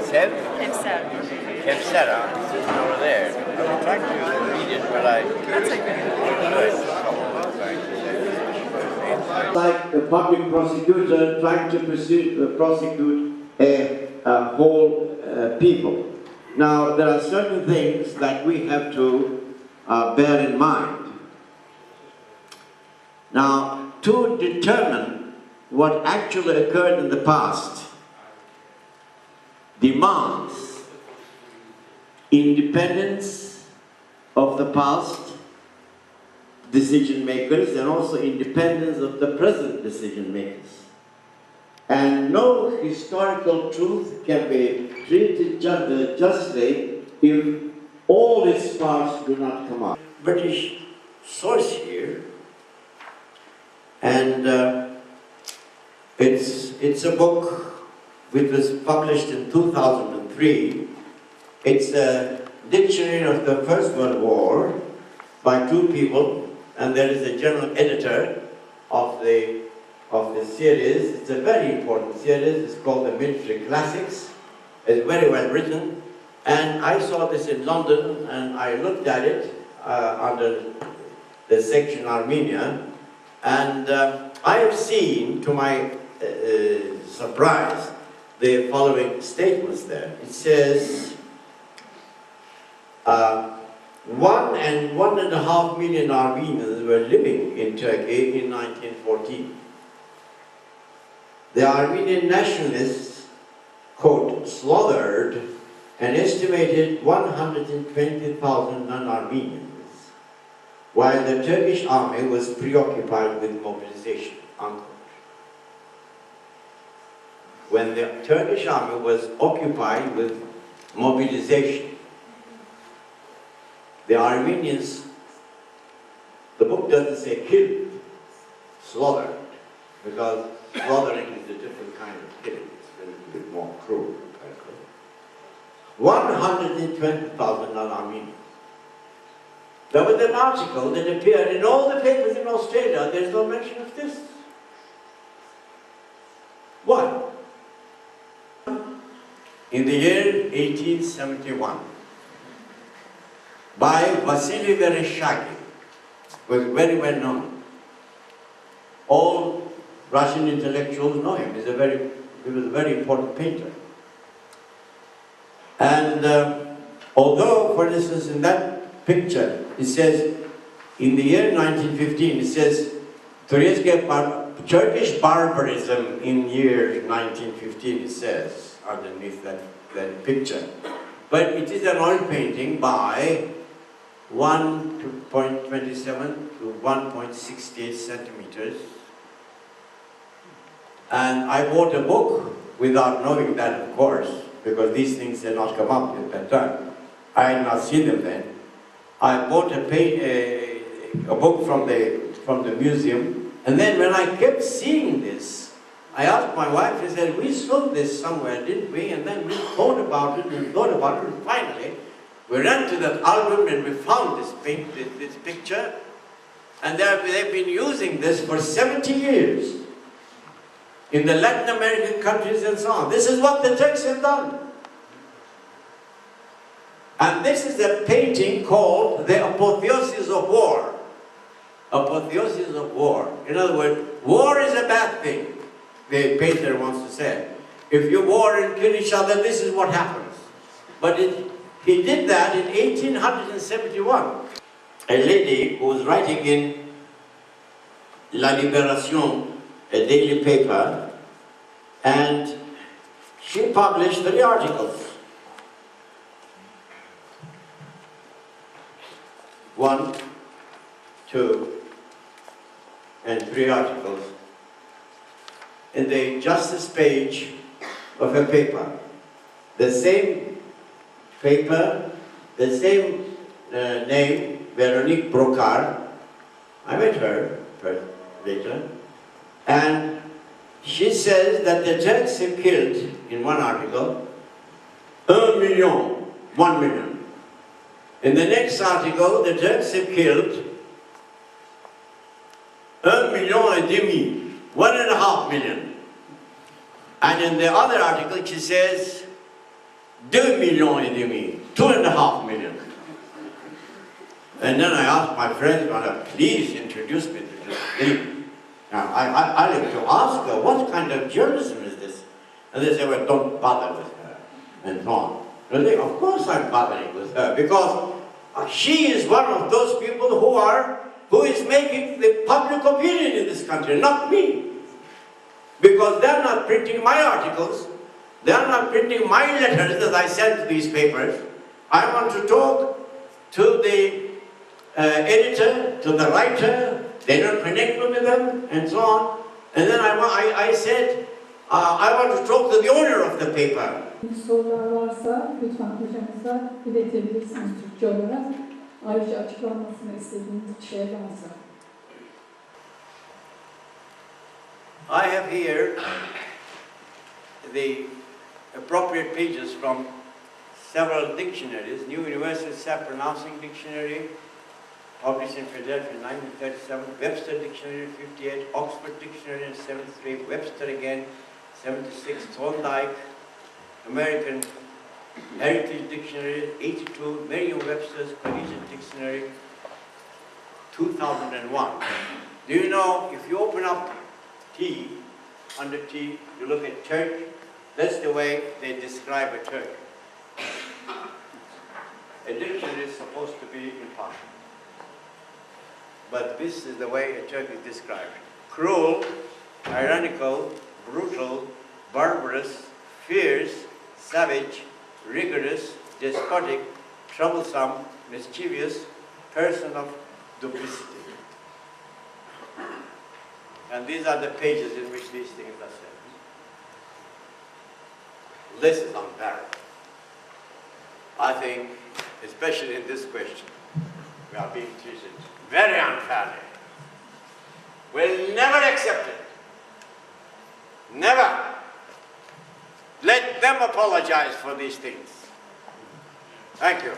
Sev? Kevser. Kevser, over there. I've been trying to read it, but That's okay. Like a public prosecutor trying to prosecute a whole people. Now, there are certain things that we have to bear in mind. Now, to determine what actually occurred in the past demands independence of the past decision makers and also independence of the present decision makers. And no historical truth can be treated justly if all its parts do not come out. British source here, and it's a book which was published in 2003. It's a dictionary of the First World War by two people, and there is a general editor of the series. It's a very important series. It's called the Military Classics. It's very well written, and I saw this in London, and I looked at it under the section Armenia, and I have seen, to my surprise, the following statements there. It says, 1.5 million Armenians were living in Turkey in 1914. The Armenian nationalists, quote, slaughtered an estimated 120,000 non-Armenians, while the Turkish army was preoccupied with mobilization, unquote. When the Turkish army was occupied with mobilization, the Armenians, the book doesn't say killed, slaughtered, because slaughtering is a different kind of killing. It's a little bit more cruel, apparently. 120,000 non-Armenians. There was an article that appeared in all the papers in Australia. There's no mention of this. Why? In the year 1871, by Vasily Vereshchagin, was very well known. All Russian intellectuals know him. He was a very important painter. And although, for instance, in that picture, it says, in the year 1915, it says, Turkish barbarism in year 1915, it says, underneath that picture. But it is an oil painting by 1.27 to 1.68 centimeters. And I bought a book without knowing that, of course, because these things had not come up at that time. I had not seen them then. I bought a book from the museum, and then when I kept seeing this, I asked my wife, she said, we saw this somewhere, didn't we? And then we thought about it, and finally, we ran to that album and we found this picture, and they've been using this for 70 years in the Latin American countries and so on. This is what the Turks have done. And this is a painting called The Apotheosis of War. Apotheosis of War. In other words, war is a bad thing, the painter wants to say. If you war and kill each other, this is what happens. But he did that in 1871. A lady who was writing in La Libération, a daily paper, and she published 3 articles. 1, 2, and 3 articles in the justice page of her paper. The same paper, the same name, Veronique Brocard. I met her later, and she says that the Turks have killed, in one article, 1 million. In the next article, the Turks have killed 1.5 million. And in the other article, she says 2 million et demi, 2.5 million. And then I asked my friends, please introduce me to this thing. Now, I like to ask her, what kind of journalism is this? And they say, well, don't bother with her, and so on. Really? Of course I'm bothering with her, because she is one of those people who is making the public opinion in this country, not me. Because they're not printing my articles, they're not printing my letters that I send to these papers. I want to talk to the editor, to the writer, they don't connect with them, and so on. And then I said, I want to talk to the owner of the paper. Sorular varsa lütfen hocamıza iletebilirsiniz Türkçe olarak. Ayrıca açıklanmasını istediğiniz şey varsa. I have here the appropriate pages from several dictionaries. New Universal Self-Pronouncing Dictionary, published in Philadelphia in 1937, Webster Dictionary 58, Oxford Dictionary in 73, Webster again 76, Thorndike, American Heritage Dictionary 82, Merriam-Webster's Collegiate Dictionary 2001. Do you know, if you open up T, under T, you look at Turk, that's the way they describe a Turk. A dictionary is supposed to be impartial. But this is the way a Turk is described. Cruel, tyrannical, brutal, barbarous, fierce, savage, rigorous, despotic, troublesome, mischievous, person of duplicity. And these are the pages in which these things are said. This is unparalleled. I think, especially in this question, we are being treated very unfairly. We'll never accept it. Never. Let them apologize for these things. Thank you.